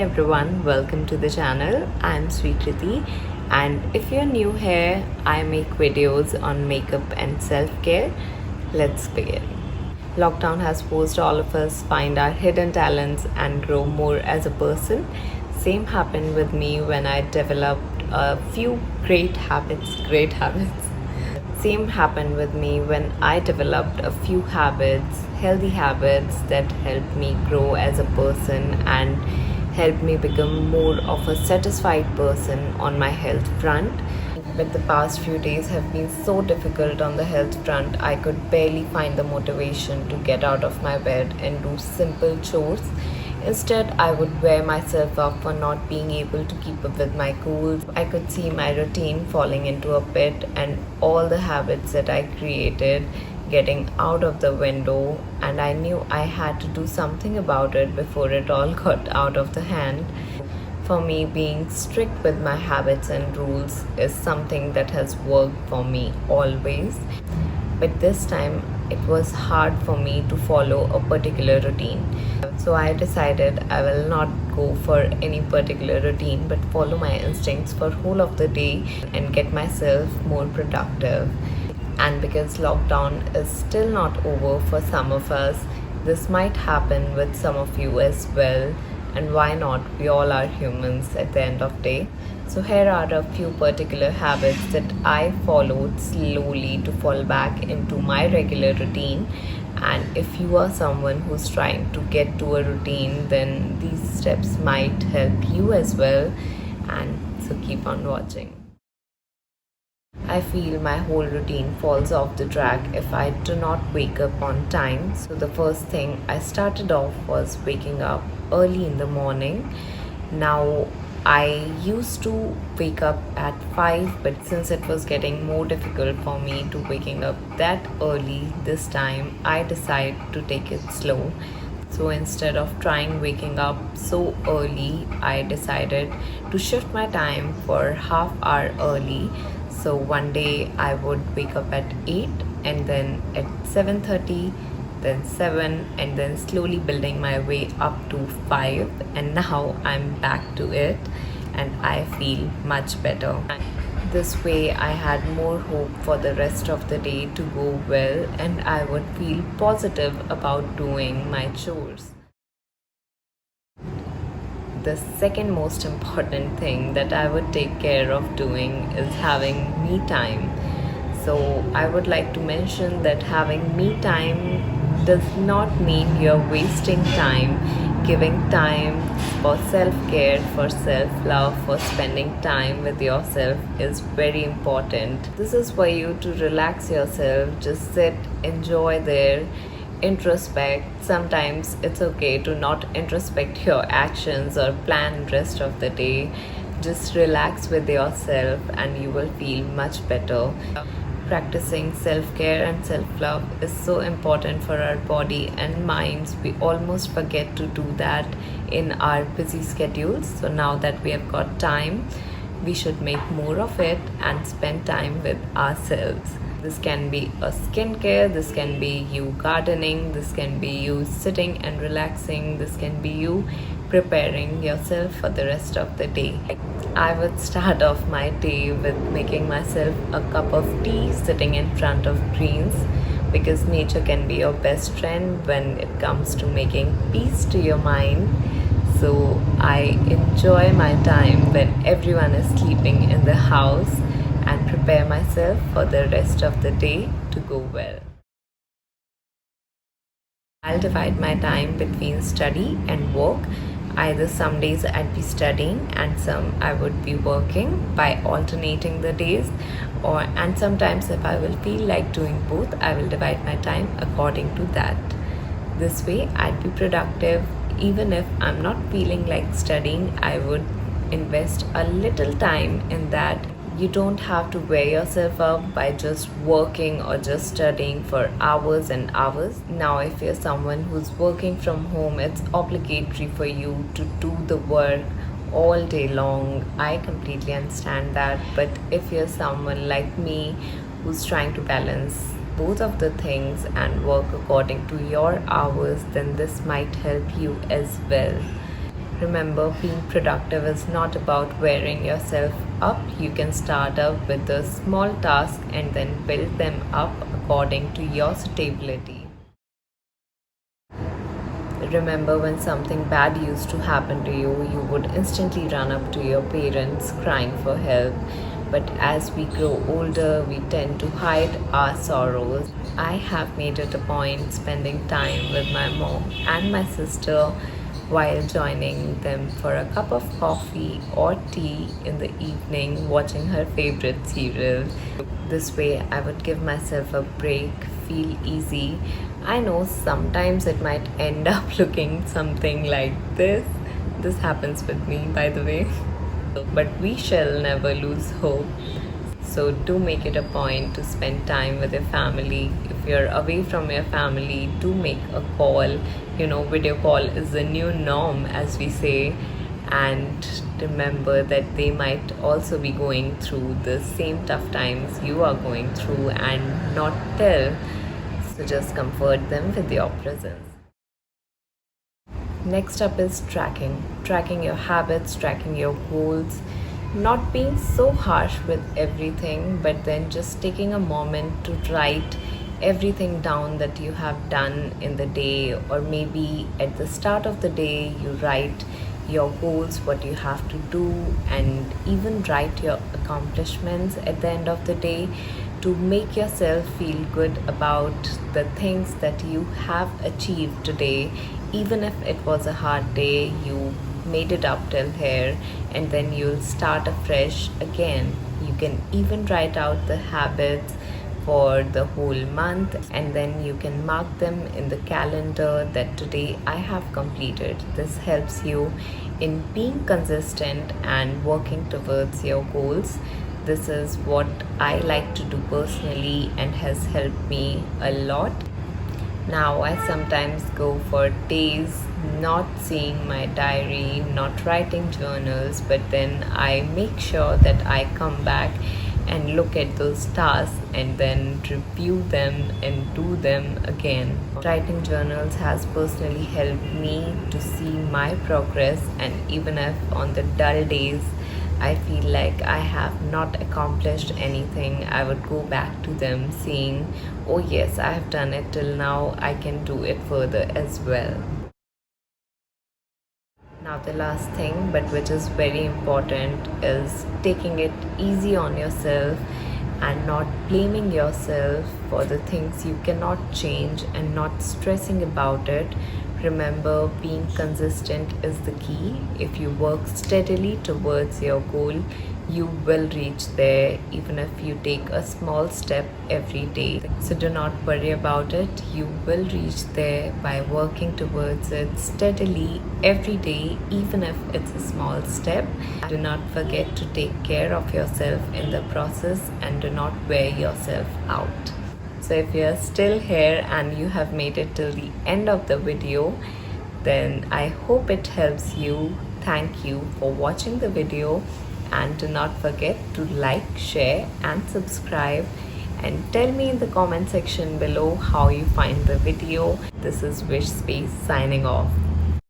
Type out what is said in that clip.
Everyone, welcome to the channel. I'm Sweekrati, and if you're new here, I make videos on makeup and self-care. Let's begin. Lockdown has forced all of us find our hidden talents and grow more as a person. Same happened with me when I developed a few great habits. Same happened with me when I developed a few habits, healthy habits that helped me grow as a person and helped me become more of a satisfied person on my health front. But the past few days have been so difficult on the health front, I could barely find the motivation to get out of my bed and do simple chores. Instead, I would wear myself up for not being able to keep up with my goals. I could see my routine falling into a pit and all the habits that I created getting out of the window, and I knew I had to do something about it before it all got out of the hand. For me, being strict with my habits and rules is something that has worked for me always. But this time, it was hard for me to follow a particular routine. So I decided I will not go for any particular routine but follow my instincts for whole of the day and get myself more productive. And because lockdown is still not over for some of us, this might happen with some of you as well. And why not? We all are humans at the end of day. So here are a few particular habits that I followed slowly to fall back into my regular routine. And if you are someone who's trying to get to a routine, then these steps might help you as well. And so keep on watching. I feel my whole routine falls off the track if I do not wake up on time. So the first thing I started off was waking up early in the morning. Now I used to wake up at 5, but since it was getting more difficult for me to waking up that early this time, I decided to take it slow. So instead of trying waking up so early, I decided to shift my time for half hour early. So one day I would wake up at 8 and then at 7:30, then 7, and then slowly building my way up to 5, and now I'm back to it and I feel much better. This way I had more hope for the rest of the day to go well and I would feel positive about doing my chores. The second most important thing that I would take care of doing is having me time. So I would like to mention that having me time does not mean you're wasting time. Giving time for self-care, for self-love, for spending time with yourself is very important. This is for you to relax yourself, just sit, enjoy there, introspect. Sometimes it's okay to not introspect your actions or plan rest of the day. Just relax with yourself and you will feel much better. Practicing self-care and self-love is so important for our body and minds. We almost forget to do that in our busy schedules. So now that we have got time, we should make more of it and spend time with ourselves. This can be a skincare, this can be you gardening, this can be you sitting and relaxing, this can be you preparing yourself for the rest of the day. I would start off my day with making myself a cup of tea sitting in front of greens, because nature can be your best friend when it comes to making peace to your mind. So I enjoy my time when everyone is sleeping in the house and prepare myself for the rest of the day to go well. I'll divide my time between study and work. Either some days I'd be studying and some I would be working, by alternating the days, and sometimes if I will feel like doing both, I will divide my time according to that. This way I'd be productive. Even if I'm not feeling like studying, I would invest a little time in that. You don't have to wear yourself out by just working or just studying for hours and hours. Now, if you're someone who's working from home, it's obligatory for you to do the work all day long. I completely understand that. But if you're someone like me who's trying to balance both of the things and work according to your hours, then this might help you as well. Remember, being productive is not about wearing yourself up. You can start up with a small task and then build them up according to your suitability. Remember, when something bad used to happen to you, you would instantly run up to your parents crying for help. But as we grow older, we tend to hide our sorrows. I have made it a point spending time with my mom and my sister while joining them for a cup of coffee or tea in the evening, watching her favorite serial. This way, I would give myself a break, feel easy. I know sometimes it might end up looking something like this. This happens with me, by the way. But we shall never lose hope. So do make it a point to spend time with your family. If you're away from your family, do make a call. Video call is the new norm, as we say. And remember that they might also be going through the same tough times you are going through and not tell. So just comfort them with your presence. Next up is tracking your habits, tracking your goals, not being so harsh with everything, but then just taking a moment to write everything down that you have done in the day, or maybe at the start of the day you write your goals, what you have to do, and even write your accomplishments at the end of the day to make yourself feel good about the things that you have achieved today. Even if it was a hard day, you made it up till here, and then you'll start afresh again. You can even write out the habits for the whole month, and then you can mark them in the calendar that today I have completed. This helps you in being consistent and working towards your goals. This is what I like to do personally and has helped me a lot. Now I sometimes go for days not seeing my diary, not writing journals, but then I make sure that I come back and look at those tasks and then review them and do them again. Writing journals has personally helped me to see my progress, and even if on the dull days I feel like I have not accomplished anything, I would go back to them saying, oh yes, I have done it till now, I can do it further as well. Now the last thing, but which is very important, is taking it easy on yourself and not blaming yourself for the things you cannot change and not stressing about it. Remember, being consistent is the key. If you work steadily towards your goal, you will reach there, even if you take a small step every day. So do not worry about it. You will reach there by working towards it steadily every day, even if it's a small step. Do not forget to take care of yourself in the process and do not wear yourself out. So if you're still here and you have made it till the end of the video, then I hope it helps you. Thank you for watching the video, and do not forget to like, share and subscribe, and tell me in the comment section below how you find the video. This is Wishspace signing off.